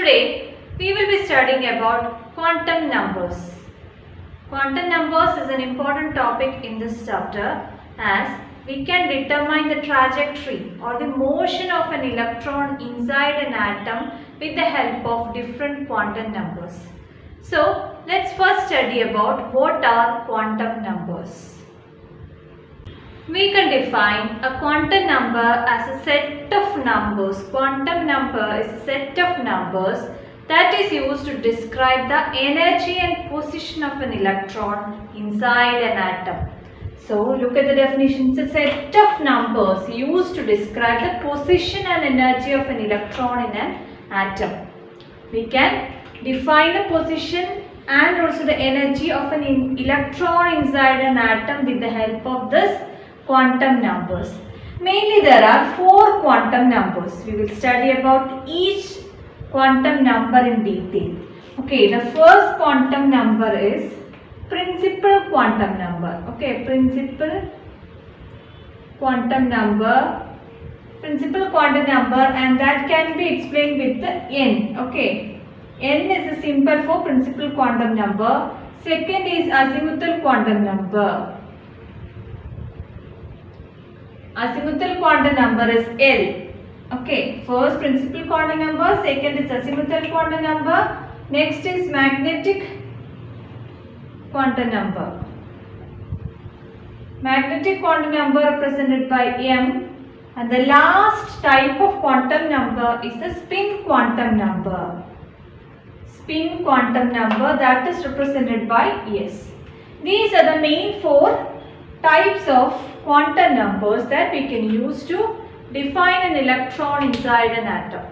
Today we will be studying about quantum numbers. Quantum numbers is an important topic in this chapter as we can determine the trajectory or the motion of an electron inside an atom with the help of different quantum numbers. So let's first study about what are quantum numbers. We can define a quantum number as a set of numbers. Quantum number is a set of numbers that is used to describe the energy and position of an electron inside an atom. So look at the definition. It's a set of numbers used to describe the position and energy of an electron in an atom. We can define the position and also the energy of an electron inside an atom with the help of this quantum numbers. Mainly there are 4 quantum numbers. We will study about each quantum number in detail. Okay, the first quantum number is principal quantum number. Okay, principal quantum number, and that can be explained with the n. Okay, n is a symbol for principal quantum number. Second is azimuthal quantum number. Azimuthal quantum number is L. Okay, first principal quantum number, second is azimuthal quantum number, next is magnetic quantum number. Magnetic quantum number represented by M, and the last type of quantum number is the spin quantum number. Spin quantum number, that is represented by S. These are the main 4 types of quantum numbers that we can use to define an electron inside an atom.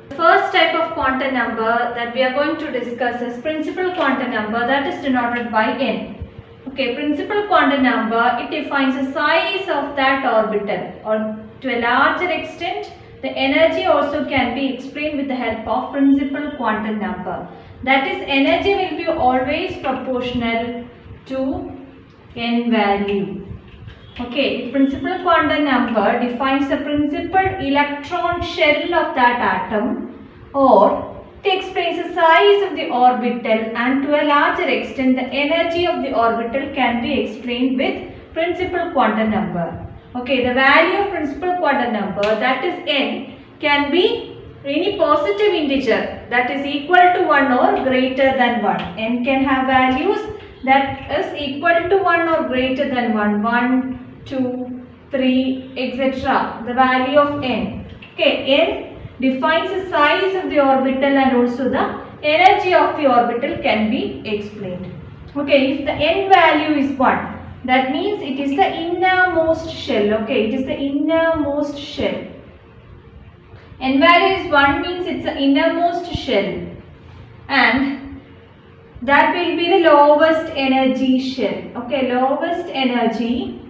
The first type of quantum number that we are going to discuss is principal quantum number, that is denoted by n. Okay, principal quantum number, it defines the size of that orbital, or to a larger extent the energy also can be explained with the help of principal quantum number. That is, energy will be always proportional to n value. Okay, principal quantum number defines the principal electron shell of that atom, or it explains the size of the orbital, and to a larger extent the energy of the orbital can be explained with principal quantum number. Okay, the value of principal quantum number, that is n, can be any positive integer that is equal to 1 or greater than 1. N can have values that is equal to 1 or greater than 1, 2, 3, etc. The value of n. Okay, n defines the size of the orbital and also the energy of the orbital can be explained. Okay, if the n value is 1, that means it is the innermost shell. Okay, it is the innermost shell. N value is 1 means it's the innermost shell, and that will be the lowest energy shell. Okay, lowest energy,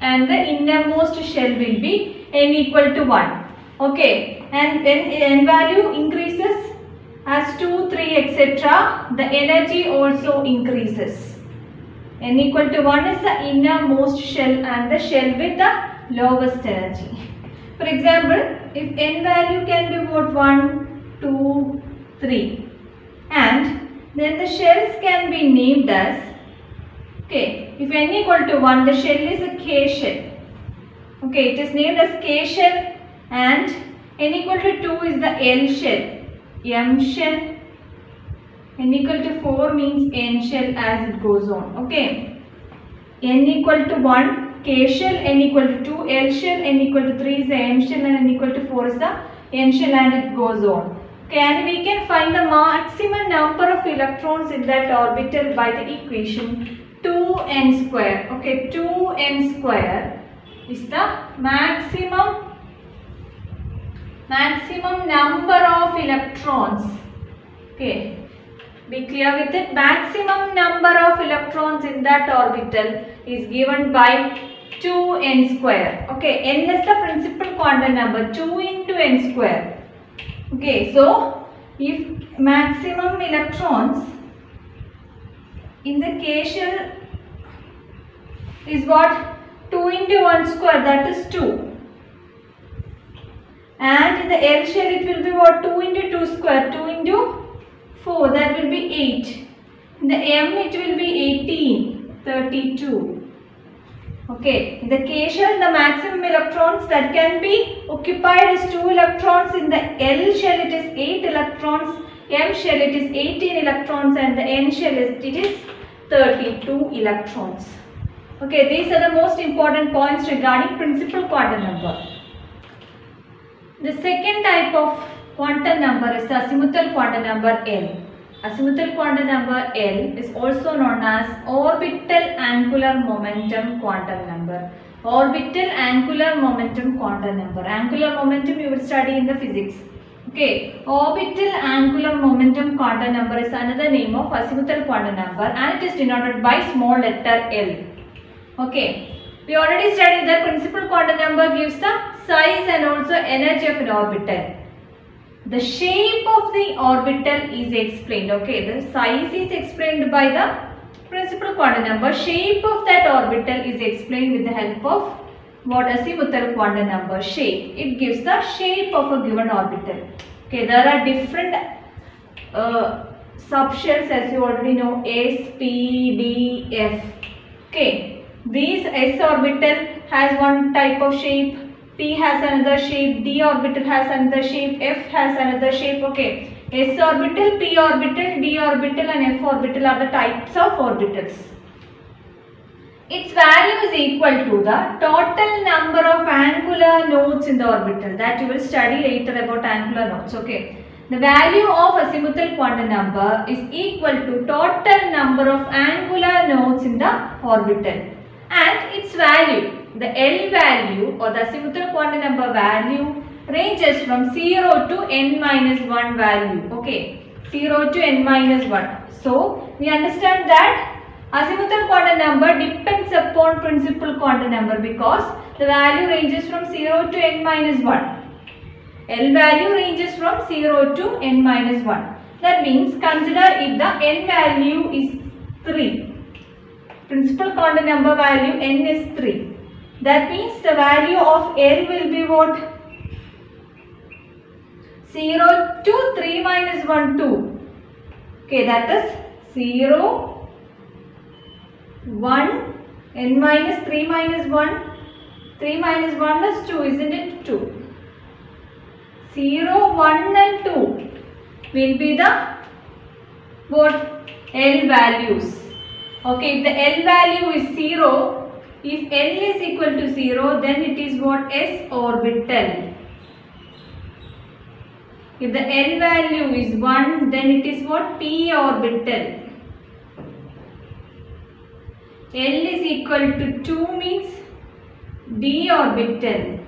and the innermost shell will be n equal to 1. Okay, and then n value increases as 2, 3, etc. The energy also increases. N equal to 1 is the innermost shell and the shell with the lowest energy. For example, if n value can be what, 1, 2, 3, and then the shells can be named as, okay, if n equal to 1, the shell is a K shell. Okay, it is named as K shell, and n equal to 2 is the L shell, M shell, n equal to 4 means N shell, as it goes on. Okay, n equal to 1 K shell, n equal to 2 L shell, n equal to 3 is the M shell, and n equal to 4 is the N shell, and it goes on. Okay, and we can find the maximum number of electrons in that orbital by the equation 2n square. Okay, 2n square is the maximum number of electrons. Okay, be clear with it. Maximum number of electrons in that orbital is given by 2n square. Okay, n is the principal quantum number, 2 into n square. Okay, so if maximum electrons in the K shell is what? 2 into 1 square, that is 2. And in the L shell it will be what? 2 into 2 square, 2 into 4, that will be 8. In the M it will be 18, 32. Okay, in the K shell the maximum electrons that can be occupied is 2 electrons. In the L shell it is 8 electrons, M shell it is 18 electrons, and the N shell it is 32 electrons. Okay, these are the most important points regarding principal quantum number. The second type of quantum number is the azimuthal quantum number L. Azimuthal quantum number L is also known as orbital angular momentum quantum number. Orbital angular momentum quantum number. Angular momentum you will study in the physics. Okay, orbital angular momentum quantum number is another name of azimuthal quantum number, and it is denoted by small letter L. Okay, we already studied that principal quantum number gives the size and also energy of an orbital. The shape of the orbital is explained. Okay, the size is explained by the principal quantum number. Shape of that orbital is explained with the help of what? Azimuthal quantum number. Shape. It gives the shape of a given orbital. Okay, there are different subshells, as you already know, S, P, D, F. Okay, these S orbital has one type of shape, P has another shape, D orbital has another shape, F has another shape. Okay, S orbital, P orbital, D orbital and F orbital are the types of orbitals. Its value is equal to the total number of angular nodes in the orbital. That you will study later about angular nodes. Okay, the value of azimuthal quantum number is equal to total number of angular nodes in the orbital, and its value, the L value or the azimuthal quantum number value, ranges from 0 to n minus 1 value. Okay, 0 to n minus 1. So we understand that azimuthal quantum number depends upon principal quantum number because the value ranges from 0 to n minus 1. L value ranges from 0 to n minus 1. That means consider if the n value is 3. Principal quantum number value n is 3. That means the value of L will be what? 0 to 3 minus 1, 2. Okay, that is 0, 1, n minus 3 minus 1. 3 minus 1 is 2, isn't it? 2. 0, 1 and 2 will be the what? L values. Okay, if the L value is 0, if L is equal to 0, then it is what? S orbital. If the L value is 1, then it is what? P orbital. L is equal to 2 means D orbital.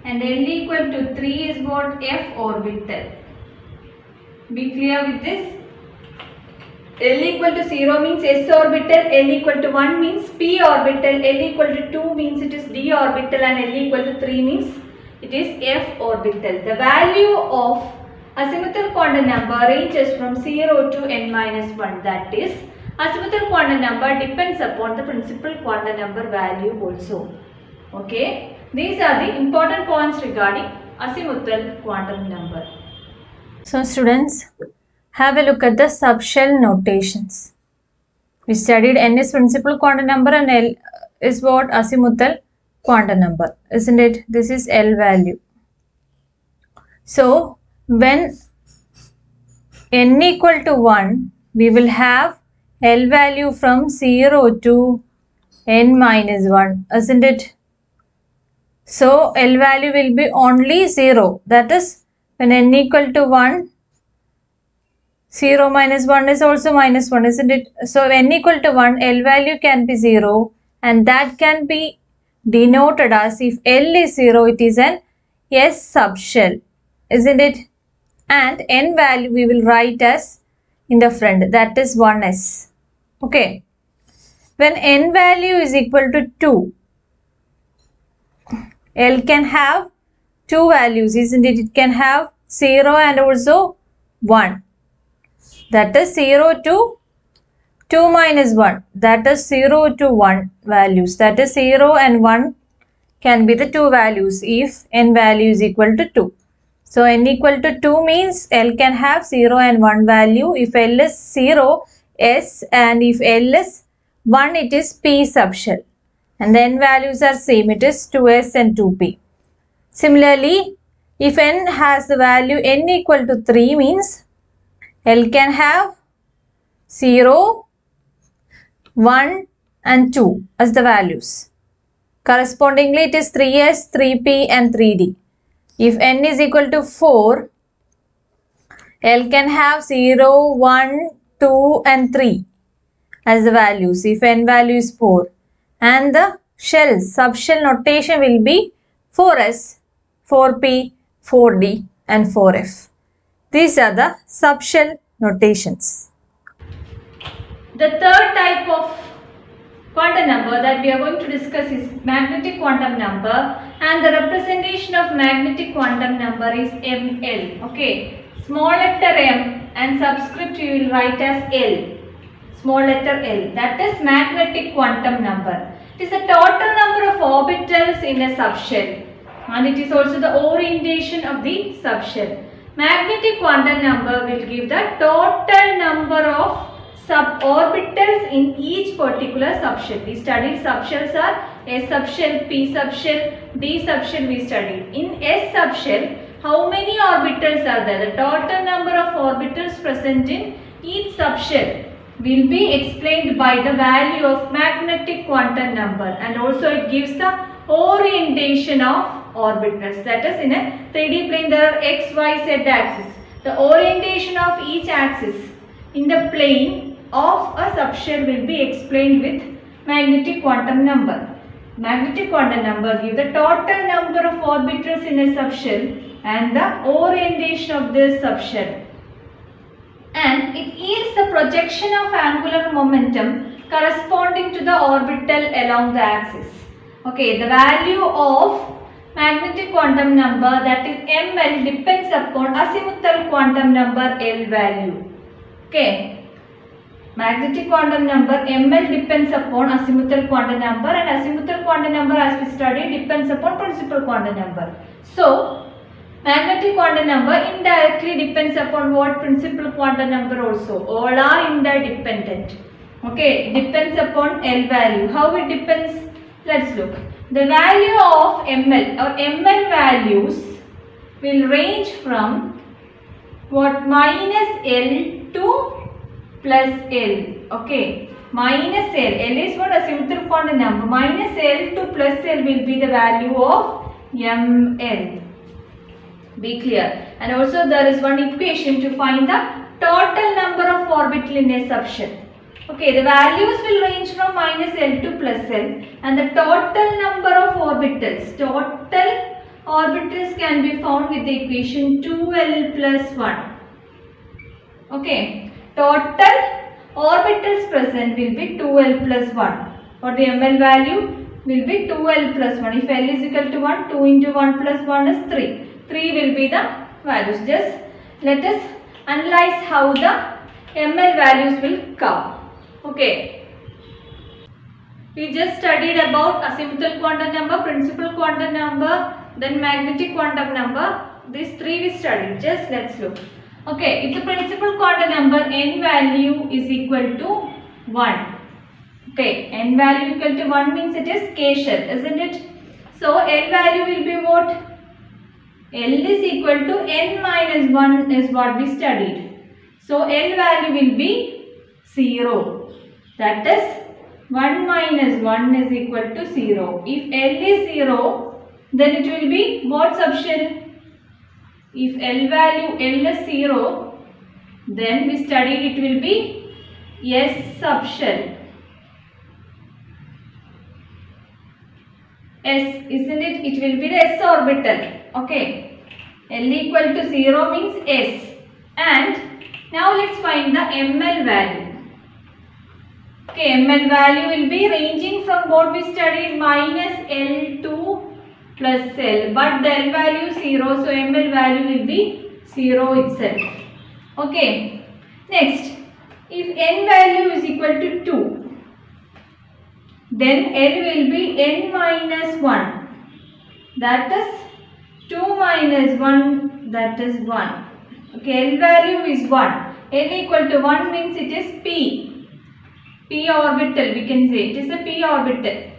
And L equal to 3 is what? F orbital. Be clear with this. L equal to 0 means S orbital, L equal to 1 means P orbital, L equal to 2 means it is D orbital, and L equal to 3 means it is F orbital. The value of azimuthal quantum number ranges from 0 to n minus 1. That is, azimuthal quantum number depends upon the principal quantum number value also. Okay, these are the important points regarding azimuthal quantum number. So students, have a look at the subshell notations. We studied n is principal quantum number and L is what? Azimuthal quantum number, isn't it? This is L value. So when n equal to 1, we will have L value from 0 to n minus 1, isn't it? So L value will be only 0. That is, when n equal to 1, 0 minus 1 is also minus 1, isn't it? So n equal to 1, L value can be 0, and that can be denoted as, if L is 0, it is an S subshell, isn't it? And n value we will write as in the front, that is 1s. Okay. When n value is equal to 2, L can have two values, isn't it? It can have 0 and also 1. That is 0 to 2 minus 1, that is 0 to 1 values, that is 0 and 1 can be the two values if n value is equal to 2. So n equal to 2 means L can have 0 and 1 value. If L is 0, S, and if L is 1, it is P subshell. And the n values are same, it is 2S and 2P. Similarly, if n has the value n equal to 3 means L can have 0, 1 and 2 as the values. Correspondingly, it is 3S, 3P and 3D. If n is equal to 4, L can have 0, 1, 2 and 3 as the values if n value is 4. And the shells, subshell notation will be 4S, 4P, 4D and 4F. These are the subshell notations. The third type of quantum number that we are going to discuss is magnetic quantum number, and the representation of magnetic quantum number is ML. Okay, small letter M and subscript you will write as L, small letter L, that is magnetic quantum number. It is the total number of orbitals in a subshell, and it is also the orientation of the subshell. Magnetic quantum number will give the total number of suborbitals in each particular subshell. We studied subshells are S subshell, P subshell, D subshell we studied. In S subshell, how many orbitals are there? The total number of orbitals present in each subshell will be explained by the value of magnetic quantum number, and also it gives the orientation of orbitals. That is, in a 3D plane there are X, Y, Z axis. The orientation of each axis in the plane of a subshell will be explained with magnetic quantum number. Magnetic quantum number gives the total number of orbitals in a subshell and the orientation of this subshell. And it yields the projection of angular momentum corresponding to the orbital along the axis. Okay, the value of magnetic quantum number, that is ML, depends upon azimuthal quantum number L value. Okay. Magnetic quantum number ML depends upon azimuthal quantum number, and azimuthal quantum number, as we studied, depends upon principal quantum number. So, magnetic quantum number indirectly depends upon what? Principal quantum number also. All are interdependent. Okay, depends upon L value. How it depends? Let's look. The value of ML or ML values will range from what? Minus L to plus L. Okay, minus L. L is what? Azimuthal quantum number. Minus L to plus L will be the value of ML. Be clear. And also there is one equation to find the total number of orbital in a subshell. Okay, the values will range from minus L to plus L, and the total number of orbitals, total orbitals can be found with the equation 2L plus 1. Okay, total orbitals present will be 2L plus 1, or the ML value will be 2L plus 1. If L is equal to 1, 2 into 1 plus 1 is 3. 3 will be the values. Just let us analyze how the ML values will come. Okay. We just studied about azimuthal quantum number, principal quantum number, then magnetic quantum number. These three we studied. Just let's look. Okay, if the principal quantum number n value is equal to 1. Okay, n value equal to 1 means it is K shell, isn't it? So, L value will be what? L is equal to n minus 1 is what we studied. So, L value will be 0. That is 1 minus 1 is equal to 0. If L is 0, then it will be what subshell? If L value L is 0, then we studied it will be S subshell. S, isn't it? It will be the S orbital. Okay. L equal to 0 means S. And now let's find the ML value. Okay, ML value will be ranging from what we studied, minus L to plus L, but the L value is 0, so ML value will be 0 itself. Okay, next, if n value is equal equal to 2. Then L will be n minus 1. That is 2 minus 1, that is 1. Okay, L value is 1. L equal to 1 means it is P. P orbital, we can say it is a P orbital.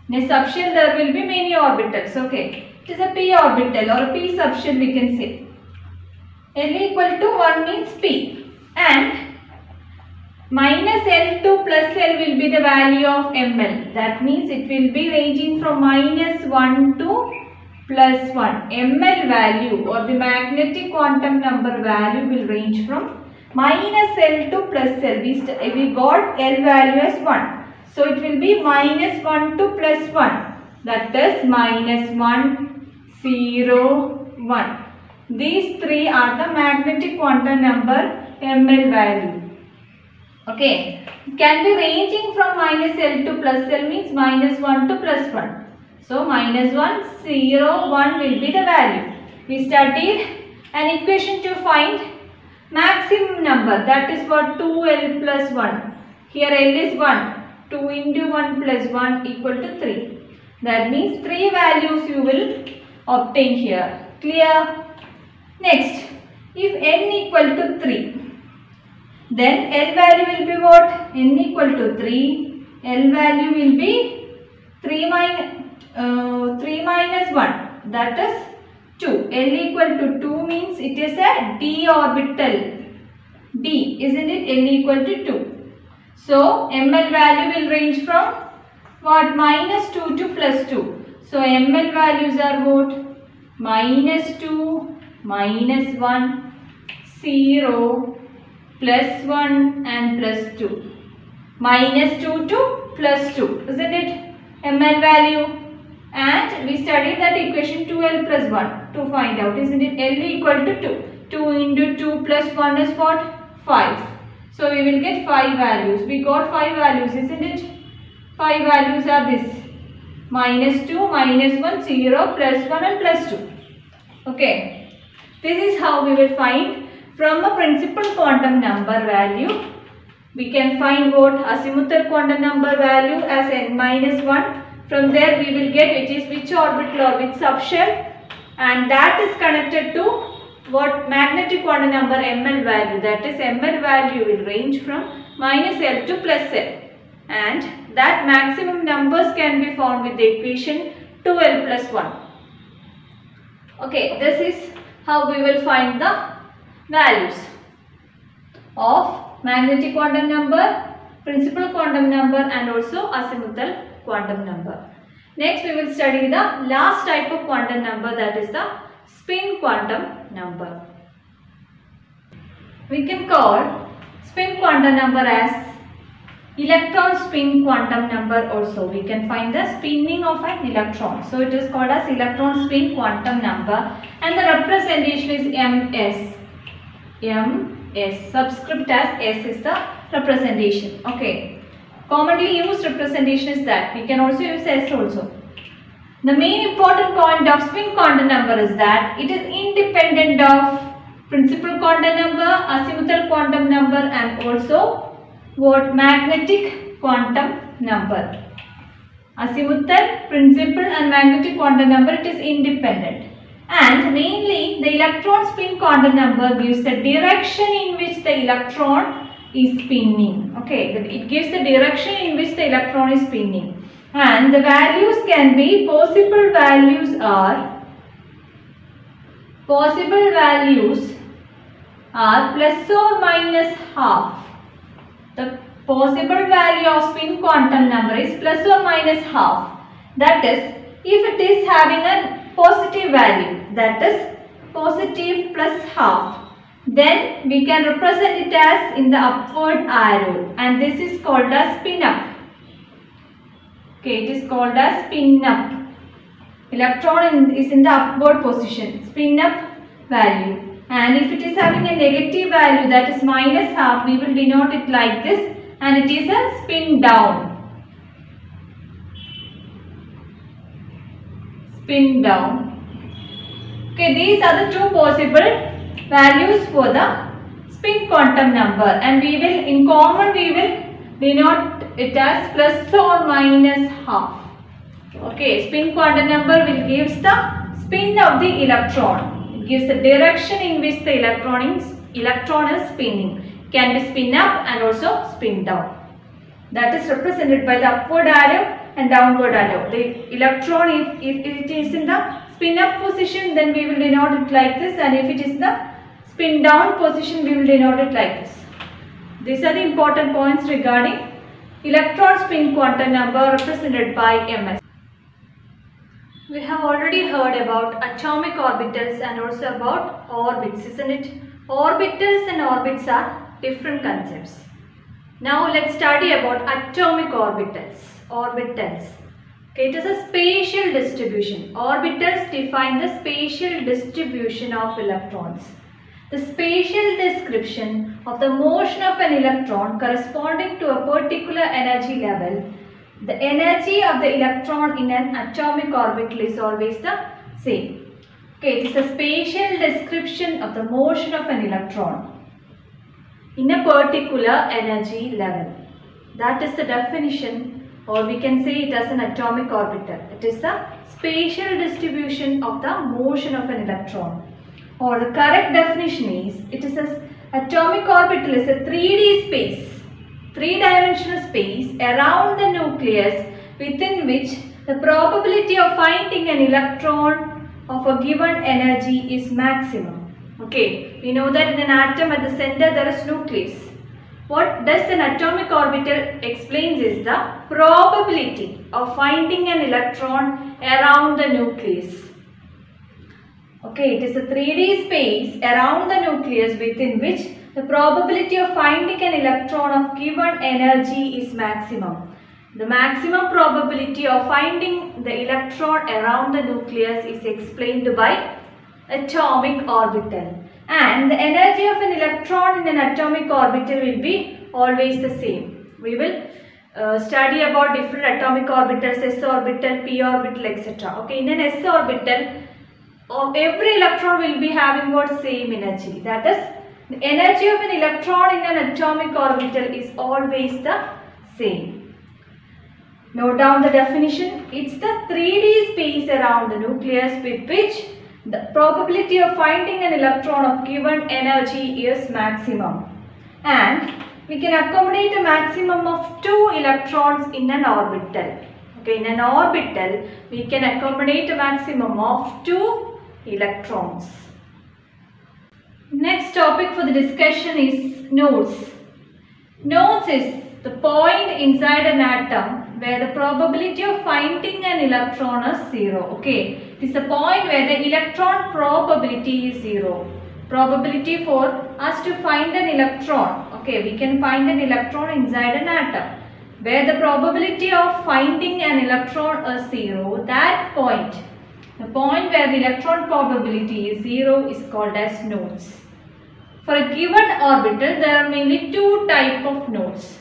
In a subshell there will be many orbitals. Okay, it is a P orbital or a P subshell we can say. L equal to 1 means P, and minus L2 plus L will be the value of ML. That means it will be ranging from minus 1 to plus 1. ML value or the magnetic quantum number value will range from minus L to plus L. We got L value as 1. So it will be minus 1 to plus 1. That is minus 1, 0, 1. These three are the magnetic quantum number ML value. Okay, it can be ranging from minus L to plus L means minus 1 to plus 1. So minus 1, 0, 1 will be the value. We studied an equation to find maximum number, that is what 2L plus 1. Here L is 1. 2 into 1 plus 1 equal to 3. That means 3 values you will obtain here. Clear? Next, if n equal to 3, then L value will be what? N equal to 3. L value will be 3 minus 1. That is 2. L equal to 2 means it is a d orbital. D, isn't it? L equal to 2. So ML value will range from what? Minus 2 to plus 2. So ML values are what? Minus 2, minus 1, 0, plus 1 and plus 2. Minus 2 to plus 2. Isn't it? ML value. And we studied that equation 2L plus 1 to find out. Isn't it? L equal to 2. 2 into 2 plus 1 is what? 5. So we will get 5 values. We got 5 values, isn't it? 5 values are this. Minus 2, minus 1, 0, plus 1 and plus 2. Okay. This is how we will find from a principal quantum number value. We can find what? Azimuthal quantum number value as n minus 1. From there we will get which orbital or which subshell, and that is connected to what? Magnetic quantum number ML value. That is ML value will range from minus L to plus L, and that maximum numbers can be found with the equation 2L plus 1. Okay, this is how we will find the values of magnetic quantum number, principal quantum number and also azimuthal quantum number. Next we will study the last type of quantum number, that is the spin quantum number. We can call spin quantum number as electron spin quantum number also. We can find the spinning of an electron. So it is called as electron spin quantum number, and the representation is MS. MS, subscript as S is the representation. Okay. Commonly used representation is that. We can also use S also. The main important point of spin quantum number is that it is independent of principal quantum number, azimuthal quantum number and also what? Magnetic quantum number. Azimuthal, principal and magnetic quantum number, it is independent. And mainly the electron spin quantum number gives the direction in which the electron is spinning. Okay, it gives the direction in which the electron is spinning, and the values can be possible values are plus or minus half. The possible value of spin quantum number is plus or minus half. That is, if it is having a positive value, that is positive plus half, then we can represent it as in the upward arrow, and this is called as spin up. Okay, it is called as spin up. Electron is in the upward position, spin up value. And if it is having a negative value, that is minus half, we will denote it like this, and it is a spin down. Spin down. Okay, these are the two possible values for the spin quantum number, and we will in common we will denote it as plus or minus half. Okay, spin quantum number will give the spin of the electron. It gives the direction in which the electron is spinning. Can be spin up and also spin down. That is represented by the upward arrow and downward arrow. The electron, if it is in the spin up position, then we will denote it like this, and if it is the spin down position, we will denote it like this. These are the important points regarding electron spin quantum number represented by ms. We have already heard about atomic orbitals and also about orbits, isn't it? Orbitals and orbits are different concepts. Now let's study about atomic orbitals. Okay, it is a spatial distribution. Orbitals define the spatial distribution of electrons. The spatial description of the motion of an electron corresponding to a particular energy level. The energy of the electron in an atomic orbital is always the same. Okay, it is a spatial description of the motion of an electron in a particular energy level. That is the definition, or we can say it as an atomic orbital. It is the spatial distribution of the motion of an electron. Or the correct definition is, it is an atomic orbital is a 3D space, three-dimensional space around the nucleus within which the probability of finding an electron of a given energy is maximum. Okay, we know that in an atom at the center there is nucleus. What does an atomic orbital explains is the probability of finding an electron around the nucleus. Okay, it is a 3D space around the nucleus within which the probability of finding an electron of given energy is maximum. The maximum probability of finding the electron around the nucleus is explained by atomic orbital. And the energy of an electron in an atomic orbital will be always the same. We will study about different atomic orbitals, s orbital, p orbital, etc. Okay, in an s orbital, every electron will be having what same energy. That is, the energy of an electron in an atomic orbital is always the same. Note down the definition. It's the 3D space around the nucleus with which the probability of finding an electron of given energy is maximum. And we can accommodate a maximum of 2 electrons in an orbital. Okay, in an orbital, we can accommodate a maximum of 2 electrons. Next topic for the discussion is nodes. Nodes is the point inside an atom where the probability of finding an electron is 0. Okay, it is the point where the electron probability is 0. Probability for us to find an electron. Okay, we can find an electron inside an atom where the probability of finding an electron is 0. That point, the point where the electron probability is 0, is called as nodes. For a given orbital, there are mainly 2 types of nodes.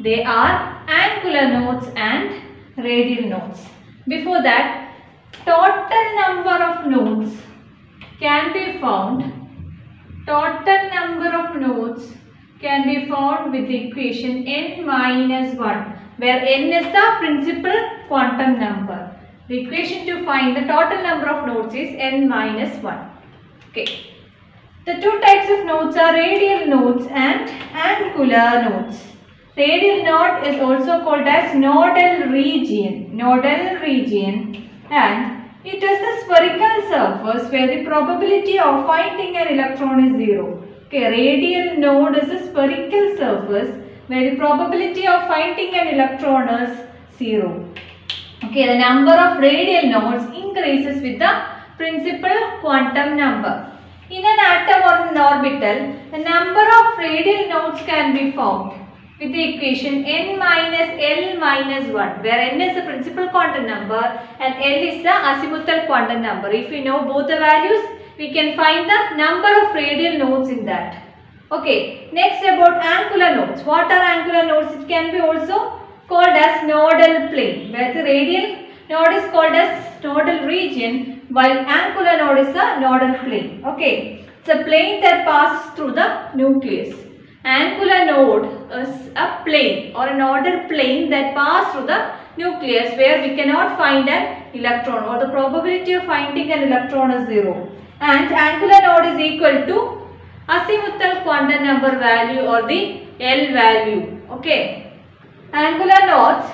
They are angular nodes and radial nodes. Before that, total number of nodes can be found. Total number of nodes can be found with the equation n minus 1, where n is the principal quantum number. The equation to find the total number of nodes is n minus 1. Okay. The 2 types of nodes are radial nodes and angular nodes. Radial node is also called as nodal region. Nodal region, and it is a spherical surface where the probability of finding an electron is 0. Okay, radial node is a spherical surface where the probability of finding an electron is 0. Okay, the number of radial nodes increases with the principal quantum number. In an atom or an orbital, the number of radial nodes can be found with the equation n minus L minus 1, where n is the principal quantum number and L is the azimuthal quantum number. If we know both the values, we can find the number of radial nodes in that. Okay, next about angular nodes. What are angular nodes? It can be also called as nodal plane, where the radial node is called as nodal region, while angular node is a nodal plane. Okay, it's a plane that passes through the nucleus. Angular node is a plane or an ordered plane that passes through the nucleus where we cannot find an electron, or the probability of finding an electron is 0. And angular node is equal to azimuthal quantum number value or the L value. Okay. Angular nodes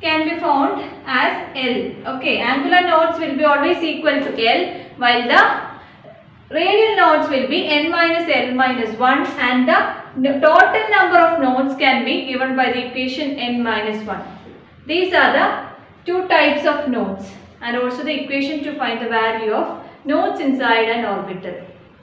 can be found as L. Okay. Angular nodes will be always equal to L, while the radial nodes will be n minus L minus 1, and the total number of nodes can be given by the equation n minus 1. These are the two types of nodes, and also the equation to find the value of nodes inside an orbital.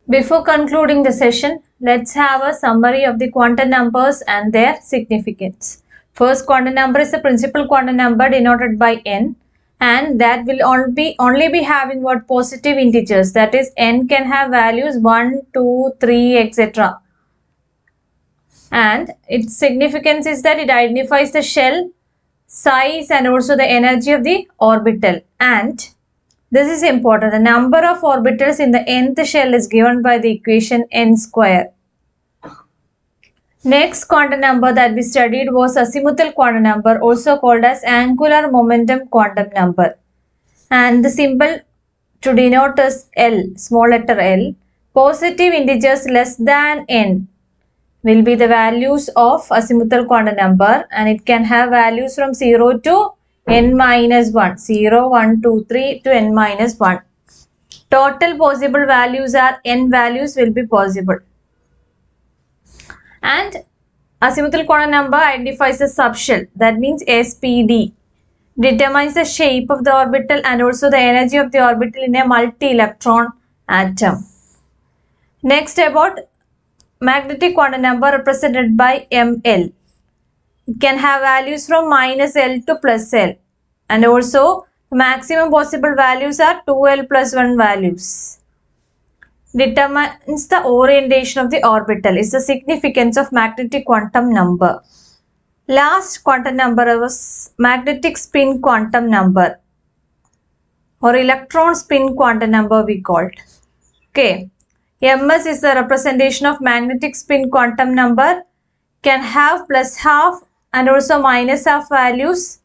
Before concluding the session, let's have a summary of the quantum numbers and their significance. First quantum number is the principal quantum number denoted by n, and that will only be having what positive integers, that is n can have values 1, 2, 3, etc. And its significance is that it identifies the shell size and also the energy of the orbital. And this is important. The number of orbitals in the nth shell is given by the equation n square. Next quantum number that we studied was azimuthal quantum number, also called as angular momentum quantum number. And the symbol to denote is L, small letter L. Positive integers less than n will be the values of azimuthal quantum number, and it can have values from 0 to n minus 1, 0, 1, 2, 3 to n minus 1. Total possible values are n values will be possible. And azimuthal quantum number identifies the subshell, that means SPD, determines the shape of the orbital and also the energy of the orbital in a multi-electron atom. Next, about magnetic quantum number represented by ML. It can have values from minus L to plus L, and also the maximum possible values are 2L plus 1 values. Determines the orientation of the orbital is the significance of magnetic quantum number. Last quantum number was magnetic spin quantum number, or electron spin quantum number we called. Okay. MS is the representation of magnetic spin quantum number, can have plus half and also minus half values,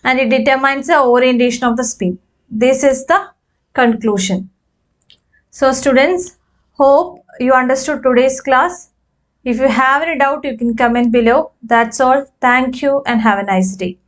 and it determines the orientation of the spin. This is the conclusion. So students, hope you understood today's class. If you have any doubt, you can comment below. That's all. Thank you and have a nice day.